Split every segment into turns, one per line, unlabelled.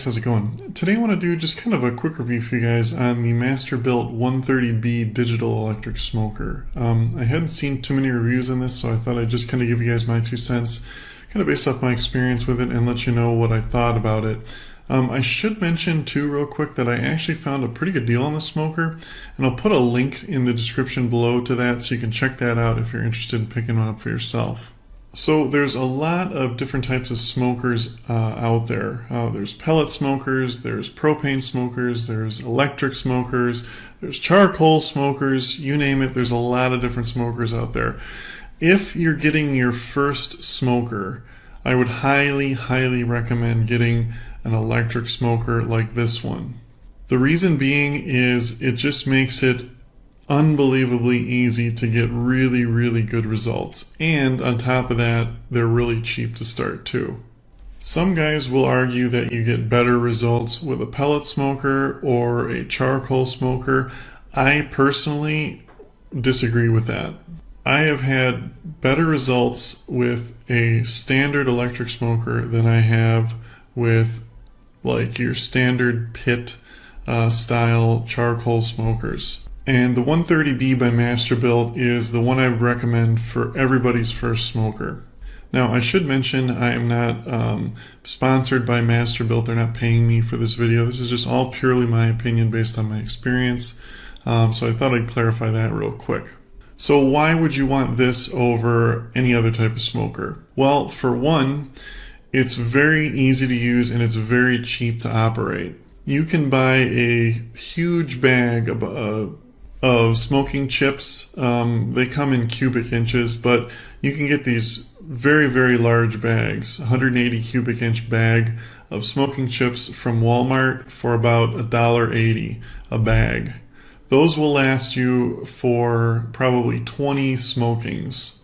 How's it going? Today I want to do just kind of a quick review for you guys on the Masterbuilt 130B digital electric smoker. I hadn't seen too many reviews on this, so I thought I'd just kind of give you guys my 2 cents, kind of based off my experience with it, and let you know what I thought about it. I should mention too real quick that I actually found a pretty good deal on the smoker, and I'll put a link in the description below to that so you can check that out if you're interested in picking one up for yourself. So there's a lot of different types of smokers out there. There's pellet smokers, there's propane smokers, there's electric smokers, there's charcoal smokers, you name it, there's a lot of different smokers out there. If you're getting your first smoker, I would highly recommend getting an electric smoker like this one. The reason being is it just makes it unbelievably easy to get really good results, and on top of that they're really cheap to start too. Some guys will argue that you get better results with a pellet smoker or a charcoal smoker. I personally disagree with that. I have had better results with a standard electric smoker than I have with like your standard pit style charcoal smokers. And the 130B by Masterbuilt is the one I would recommend for everybody's first smoker. Now, I should mention I am not sponsored by Masterbuilt. They're not paying me for this video. This is just all purely my opinion based on my experience. So I thought I'd clarify that real quick. So why would you want this over any other type of smoker? Well, for one, it's very easy to use and it's very cheap to operate. You can buy a huge bag of smoking chips. They come in cubic inches, but you can get these very large bags, 180 cubic inch bag of smoking chips from Walmart for about $1.80 a bag. Those will last you for probably 20 smokings.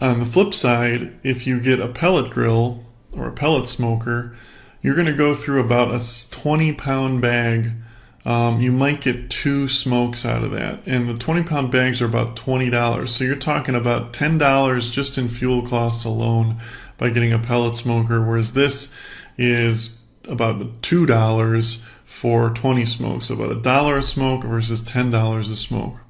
On the flip side, if you get a pellet grill or a pellet smoker, you're going to go through about a 20-pound bag. You might get 2 smokes out of that, and the 20-pound bags are about $20. So you're talking about $10 just in fuel costs alone by getting a pellet smoker, whereas this is about $2 for 20 smokes, about $1 a smoke versus $10 a smoke.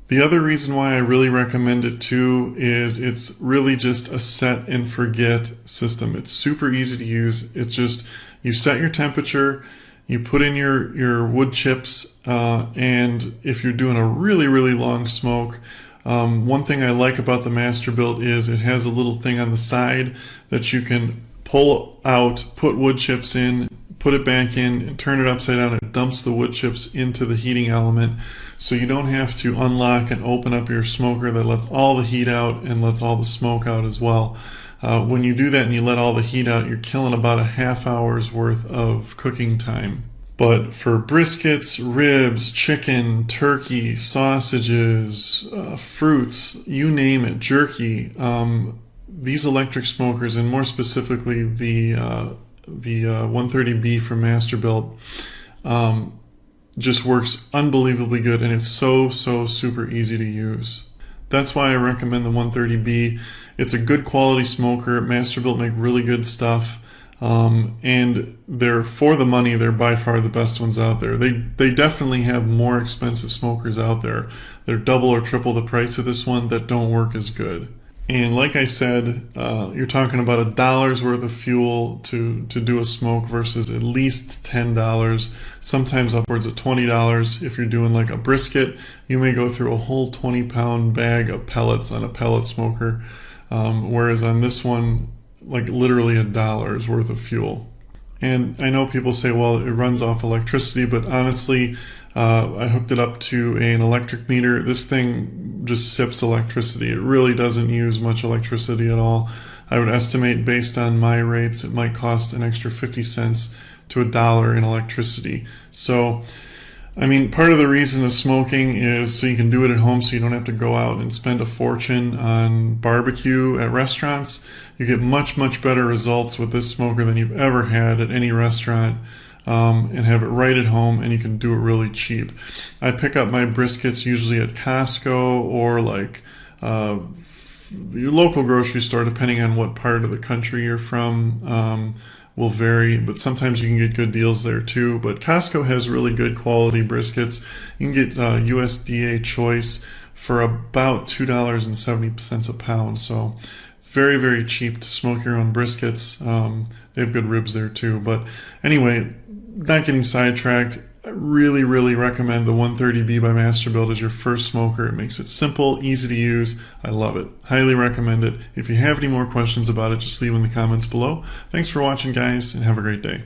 The other reason why I really recommend it too is it's really just a set and forget system. It's super easy to use. It's just, you set your temperature, you put in your wood chips, and if you're doing a really long smoke, one thing I like about the Masterbuilt is it has a little thing on the side that you can pull out, put wood chips in, put it back in, and turn it upside down. It dumps the wood chips into the heating element, so you don't have to unlock and open up your smoker that lets all the heat out and lets all the smoke out as well. When you do that and you let all the heat out, you're killing about a half hour's worth of cooking time. But for briskets, ribs, chicken, turkey, sausages, fruits, you name it, jerky, these electric smokers, and more specifically the 130B from Masterbuilt, just works unbelievably good, and it's so super easy to use. That's why I recommend the 130B. It's a good quality smoker. Masterbuilt make really good stuff, and they're, for the money, they're by far the best ones out there. They definitely have more expensive smokers out there. They're double or triple the price of this one that don't work as good. And like I said, you're talking about $1 worth of fuel to do a smoke versus at least $10, sometimes upwards of $20. If you're doing like a brisket, you may go through a whole 20-pound bag of pellets on a pellet smoker, whereas on this one, like literally $1 worth of fuel. And I know people say, well, it runs off electricity, but honestly, I hooked it up to an electric meter. This thing just sips electricity. It really doesn't use much electricity at all. I would estimate, based on my rates, it might cost an extra 50 cents to $1 in electricity. So, I mean, part of the reason of smoking is so you can do it at home, so you don't have to go out and spend a fortune on barbecue at restaurants. You get much better results with this smoker than you've ever had at any restaurant. And have it right at home, and you can do it really cheap. I pick up my briskets usually at Costco or like your local grocery store, depending on what part of the country you're from, will vary, but sometimes you can get good deals there too. But Costco has really good quality briskets. You can get USDA Choice for about $2.70 a pound. So very, very cheap to smoke your own briskets. They have good ribs there too. But anyway, not getting sidetracked, I really, really recommend the 130B by Masterbuilt as your first smoker. It makes it simple, easy to use. I love it. Highly recommend it. If you have any more questions about it, just leave them in the comments below. Thanks for watching, guys, and have a great day.